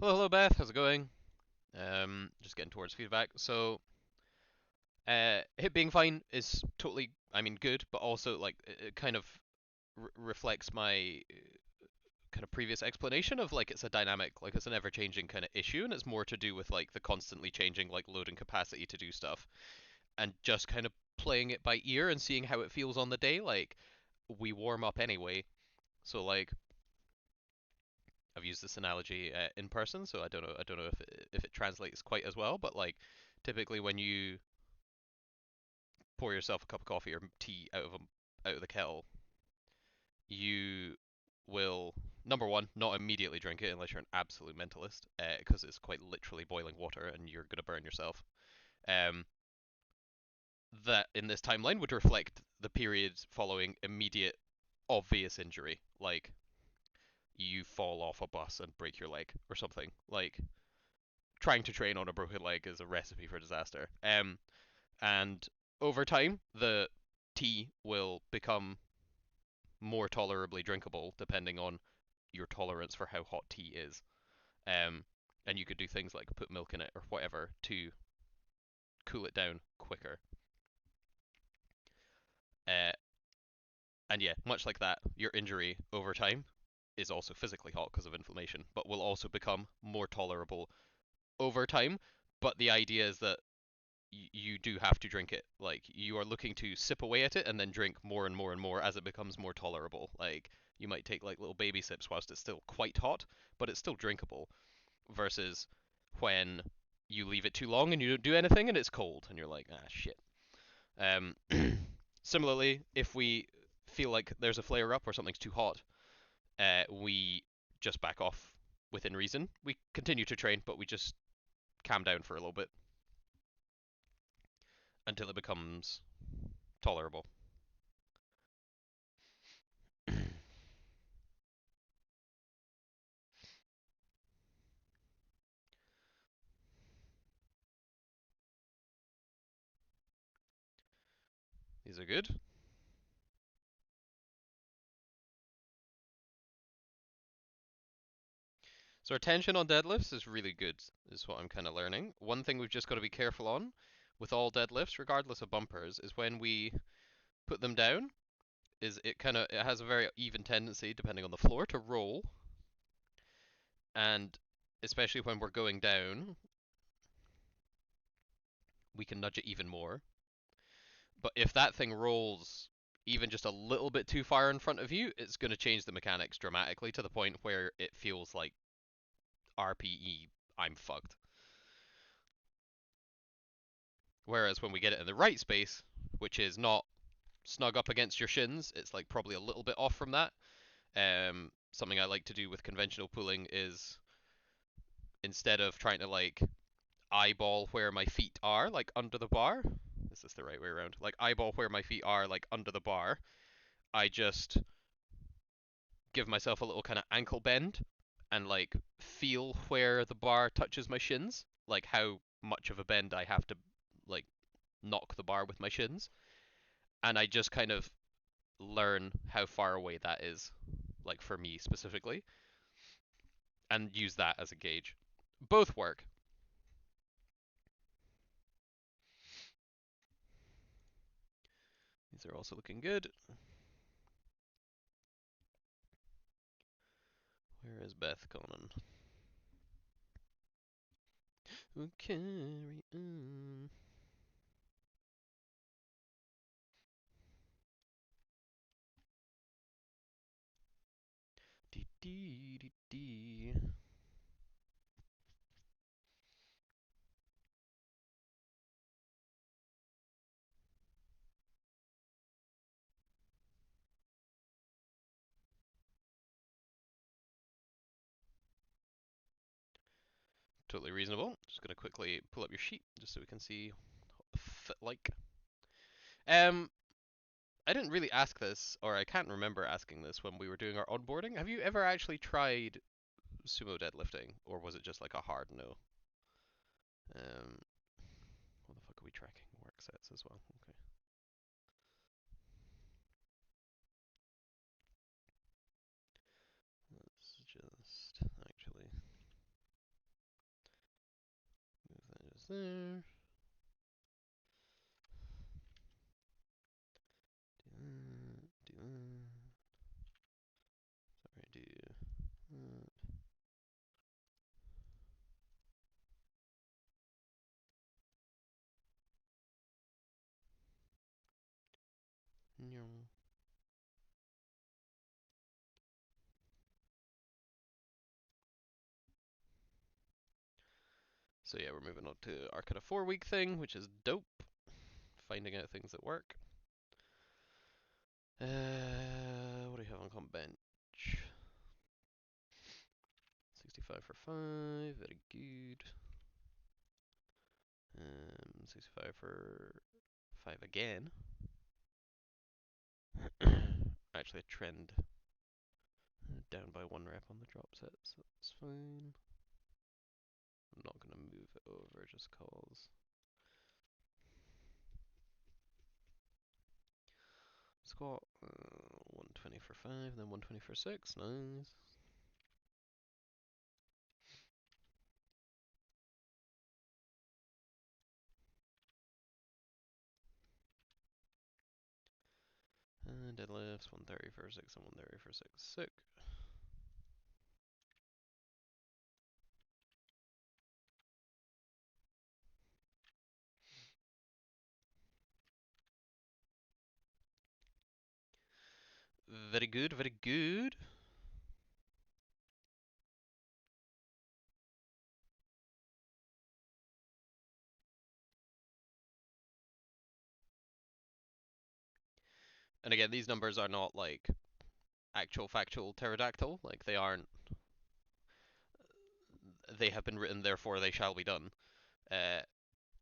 Hello, hello, Beth. How's it going? Just getting towards feedback. Hit being fine is totally, good, but also like it kind of reflects my kind of previous explanation of like it's a dynamic, like it's an ever-changing kind of issue, and it's more to do with like the constantly changing like load and capacity to do stuff, and just kind of playing it by ear and seeing how it feels on the day. Like we warm up anyway, so like I've used this analogy in person, so I don't know if it translates quite as well, but like typically when you pour yourself a cup of coffee or tea out of the kettle, you will number one not immediately drink it unless you're an absolute mentalist, because it's quite literally boiling water and you're gonna burn yourself. Um, that in this timeline would reflect the periods following immediate obvious injury, like you fall off a bus and break your leg or something. Like trying to train on a broken leg is a recipe for disaster. And over time, the tea will become more tolerably drinkable depending on your tolerance for how hot tea is. Um, and you could do things like put milk in it or whatever to cool it down quicker. Uh, and yeah, much like that, your injury over time is also physically hot because of inflammation, but will also become more tolerable over time. But the idea is that you do have to drink it. Like you are looking to sip away at it and then drink more and more and more as it becomes more tolerable. Like you might take like little baby sips whilst it's still quite hot, but it's still drinkable. Versus when you leave it too long and you don't do anything and it's cold and you're like, ah, shit. Um, Similarly, if we feel like there's a flare up or something's too hot, we just back off within reason. We continue to train, but we just calm down for a little bit until it becomes tolerable. These are good. So our tension on deadlifts is really good, is what I'm kind of learning. One thing we've just got to be careful on with all deadlifts, regardless of bumpers, is when we put them down, is it has a very even tendency, depending on the floor, to roll, and especially when we're going down, we can nudge it even more. But if that thing rolls even just a little bit too far in front of you, it's going to change the mechanics dramatically to the point where it feels like RPE, I'm fucked. Whereas when we get it in the right space, which is not snug up against your shins, it's like probably a little bit off from that. Something I like to do with conventional pulling is instead of trying to like eyeball where my feet are, like under the bar, is this the right way around? Like eyeball where my feet are, like under the bar, I just give myself a little kind of ankle bend and like feel where the bar touches my shins, like how much of a bend I have to like knock the bar with my shins, and I just kind of learn how far away that is, like for me specifically, and use that as a gauge. Both work. These are also looking good. Where is Beth Conan? We'll carry on. Dee dee dee dee. Totally reasonable. Just gonna quickly pull up your sheet just so we can see what the fit like. Um, I didn't really ask this, or I can't remember asking this when we were doing our onboarding. Have you ever actually tried sumo deadlifting, or was it just like a hard no? What the fuck are we tracking? Work sets as well. Okay. Let's just actually. there. Do sorry, do no. So yeah, we're moving on to our kind of 4 week thing, which is dope. Finding out things that work. What do you have on comp bench? 65 for 5, very good. 65 for 5 again. Actually, a trend down by 1 rep on the drop set, so that's fine. I'm not going to move it over just cause. Squat, 120 for 5, then 120 for 6, nice. And deadlifts, 130 for 6 and 130 for 6, sick. Very good, very good. And again, these numbers are not like actual factual pterodactyl, like they aren't, they have been written, therefore they shall be done.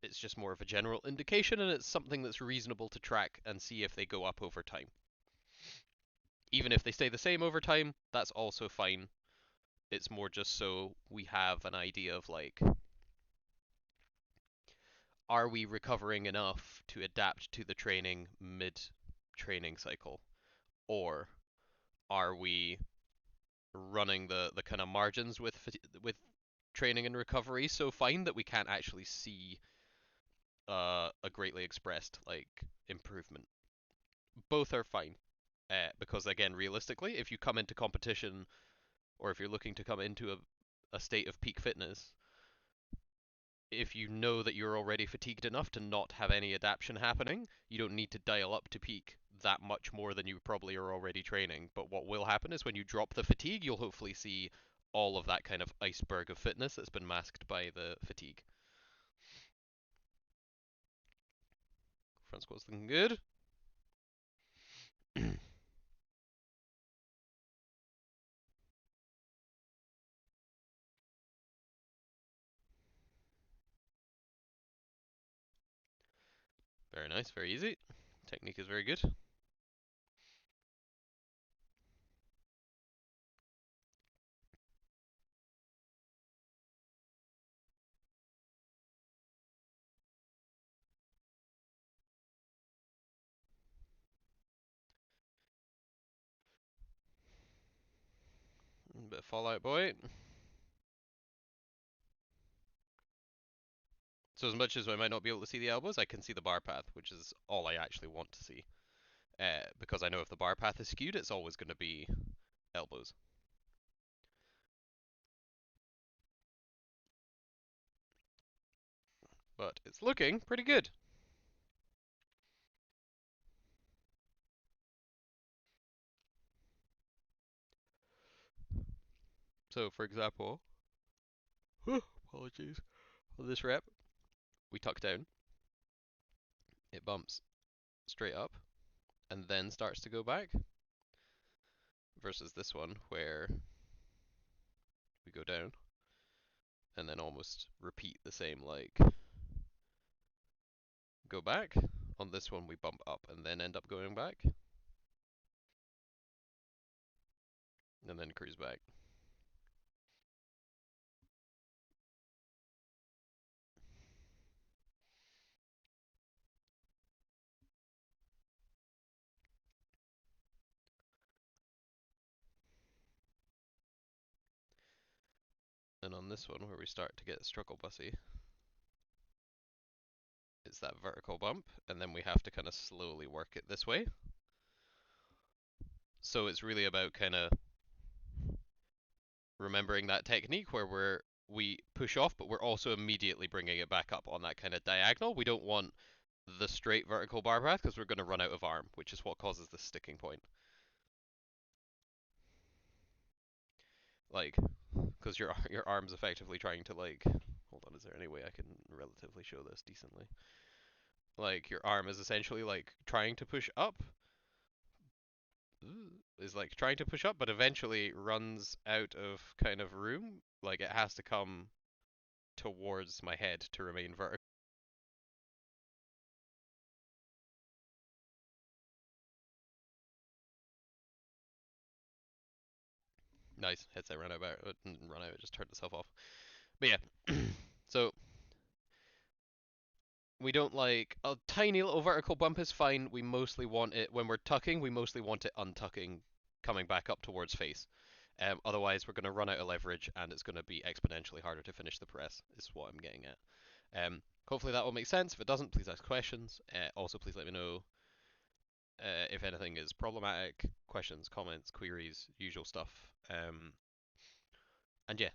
It's just more of a general indication, and it's something that's reasonable to track and see if they go up over time. Even if they stay the same over time, that's also fine. It's more just so we have an idea of like, are we recovering enough to adapt to the training mid-training cycle? Or are we running the kind of margins with training and recovery so fine that we can't actually see a greatly expressed like improvement? Both are fine. Because again, realistically, if you come into competition or if you're looking to come into a state of peak fitness, if you know that you're already fatigued enough to not have any adaptation happening, you don't need to dial up to peak that much more than you probably are already training. But what will happen is when you drop the fatigue, you'll hopefully see all of that kind of iceberg of fitness that's been masked by the fatigue. Front squat's looking good. Very nice, very easy. Technique is very good. A bit of Fallout Boy. So as much as I might not be able to see the elbows, I can see the bar path, which is all I actually want to see. Because I know if the bar path is skewed, it's always going to be elbows. But it's looking pretty good. So for example, apologies, on this rep, we tuck down, it bumps straight up, and then starts to go back, versus this one where we go down, and then almost repeat the same, like, go back. On this one we bump up and then end up going back, and then cruise back. And on this one where we start to get struggle bussy, is that vertical bump, and then we have to kind of slowly work it this way. So it's really about kind of remembering that technique where we push off, but we're also immediately bringing it back up on that kind of diagonal. We don't want the straight vertical bar path because we're going to run out of arm, which is what causes the sticking point. Like, because your arm's effectively trying to like, hold on, is there any way I can relatively show this decently? Like your arm is essentially like trying to push up, is like trying to push up, but eventually runs out of kind of room. Like it has to come towards my head to remain vertical. Nice. Headset ran out. Didn't run out. It just turned itself off. But yeah. So we don't like a tiny little vertical bump is fine. We mostly want it when we're tucking. We mostly want it untucking, coming back up towards face. Otherwise, we're going to run out of leverage, and it's going to be exponentially harder to finish the press. Is what I'm getting at. Hopefully that will make sense. If it doesn't, please ask questions. Also, please let me know if anything is problematic. Questions, comments, queries, usual stuff. And yeah,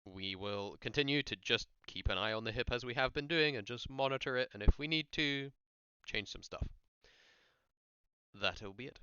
we will continue to just keep an eye on the hip as we have been doing and just monitor it. And if we need to change some stuff, that'll be it.